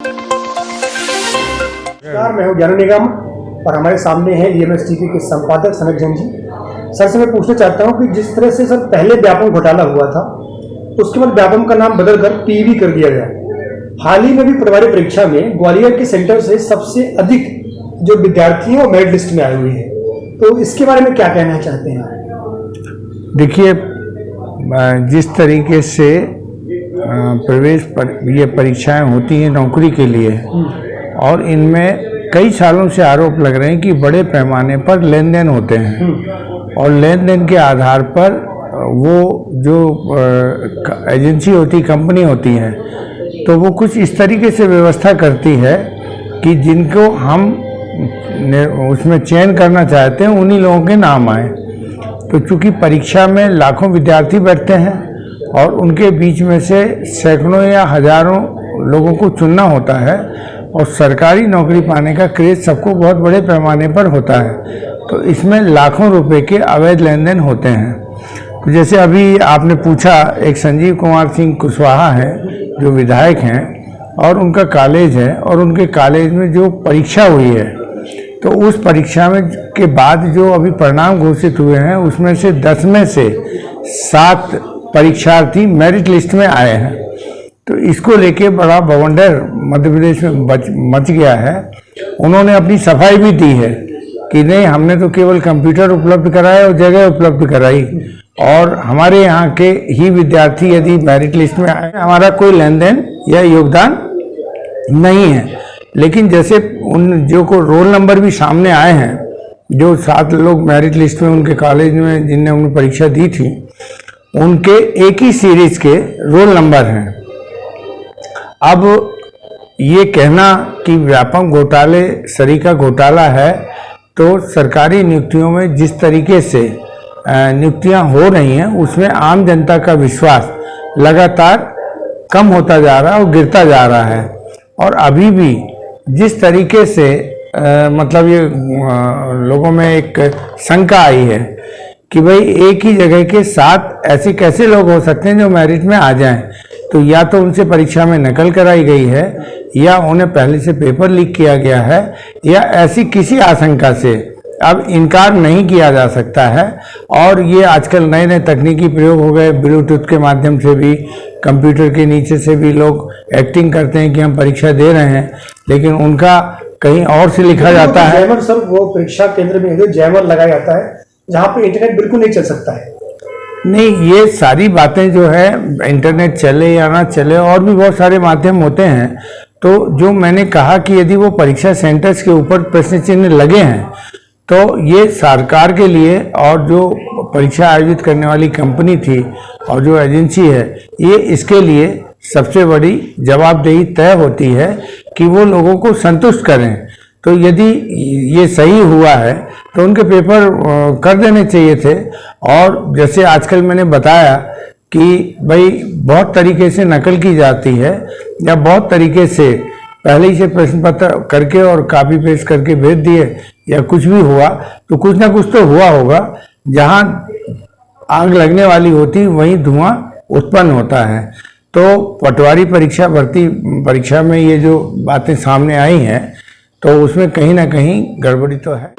नमस्कार, मैं हूँ ज्ञान निगम और हमारे सामने है ईएमएस टीवी के संपादक सनत जैन जी। सर से मैं पूछना चाहता हूँ कि जिस तरह से सर पहले व्यापम घोटाला हुआ था, उसके बाद व्यापम का नाम बदलकर पीवी कर दिया गया। हाल ही में भी पटवारी परीक्षा में ग्वालियर के सेंटर से सबसे अधिक जो विद्यार्थी हैं वो मेरिट लिस्ट में आए हुए हैं, तो इसके बारे में क्या कहना चाहते हैं? देखिए, जिस तरीके से ये परीक्षाएं होती हैं नौकरी के लिए, और इनमें कई सालों से आरोप लग रहे हैं कि बड़े पैमाने पर लेन देन होते हैं, और लेन देन के आधार पर वो जो एजेंसी होती, कंपनी होती है, तो वो कुछ इस तरीके से व्यवस्था करती है कि जिनको हम उसमें चयन करना चाहते हैं उन्हीं लोगों के नाम आए। तो चूँकि परीक्षा में लाखों विद्यार्थी बैठते हैं और उनके बीच में से सैकड़ों या हजारों लोगों को चुनना होता है, और सरकारी नौकरी पाने का क्रेज सबको बहुत बड़े पैमाने पर होता है, तो इसमें लाखों रुपए के अवैध लेन देन होते हैं। तो जैसे अभी आपने पूछा, एक संजीव कुमार सिंह कुशवाहा है जो विधायक हैं, और उनका कॉलेज है, और उनके कॉलेज में जो परीक्षा हुई है, तो उस परीक्षा में के बाद जो अभी परिणाम घोषित हुए हैं, उसमें से 10 में से 7 परीक्षार्थी मेरिट लिस्ट में आए हैं। तो इसको लेके बड़ा बवंडर मध्य प्रदेश में मच गया है। उन्होंने अपनी सफाई भी दी है कि नहीं, हमने तो केवल कंप्यूटर उपलब्ध कराया और जगह उपलब्ध कराई, और हमारे यहाँ के ही विद्यार्थी यदि मेरिट लिस्ट में आए, हमारा कोई लेन देन या योगदान नहीं है। लेकिन जैसे उन जो को रोल नंबर भी सामने आए हैं, जो 7 लोग मेरिट लिस्ट में उनके कॉलेज में जिनने उन्हें परीक्षा दी थी, उनके एक ही सीरीज के रोल नंबर हैं। अब ये कहना कि व्यापम घोटाले सरीका घोटाला है, तो सरकारी नियुक्तियों में जिस तरीके से नियुक्तियां हो रही हैं, उसमें आम जनता का विश्वास लगातार कम होता जा रहा है और गिरता जा रहा है। और अभी भी जिस तरीके से मतलब ये लोगों में एक शंका आई है कि भाई एक ही जगह के 7 ऐसे कैसे लोग हो सकते हैं जो मेरिट में आ जाएं, तो या तो उनसे परीक्षा में नकल कराई गई है, या उन्हें पहले से पेपर लीक किया गया है, या ऐसी किसी आशंका से अब इनकार नहीं किया जा सकता है। और ये आजकल नए नए तकनीकी प्रयोग हो गए, ब्लूटूथ के माध्यम से भी, कंप्यूटर के नीचे से भी लोग एक्टिंग करते हैं कि हम परीक्षा दे रहे हैं, लेकिन उनका कहीं और से लिखा जाता है। जैमर सर, वो परीक्षा केंद्र में जो जैमर लगाया जाता है जहाँ पे इंटरनेट बिल्कुल नहीं चल सकता है। नहीं, ये सारी बातें जो है, इंटरनेट चले या ना चले, और भी बहुत सारे माध्यम होते हैं। तो जो मैंने कहा कि यदि वो परीक्षा सेंटर्स के ऊपर प्रश्न चिन्ह लगे हैं, तो ये सरकार के लिए और जो परीक्षा आयोजित करने वाली कंपनी थी और जो एजेंसी है, ये इसके लिए सबसे बड़ी जवाबदेही तय होती है कि वो लोगों को संतुष्ट करें। तो यदि ये सही हुआ है तो उनके पेपर कर देने चाहिए थे। और जैसे आजकल मैंने बताया कि भाई बहुत तरीके से नकल की जाती है, या बहुत तरीके से पहले ही से प्रश्न पत्र करके और कॉपी पेस्ट करके भेज दिए, या कुछ भी हुआ, तो कुछ ना कुछ तो हुआ होगा। जहां आग लगने वाली होती वहीं धुआं उत्पन्न होता है। तो पटवारी परीक्षा भर्ती परीक्षा में ये जो बातें सामने आई हैं, तो उसमें कहीं ना कहीं गड़बड़ी तो है।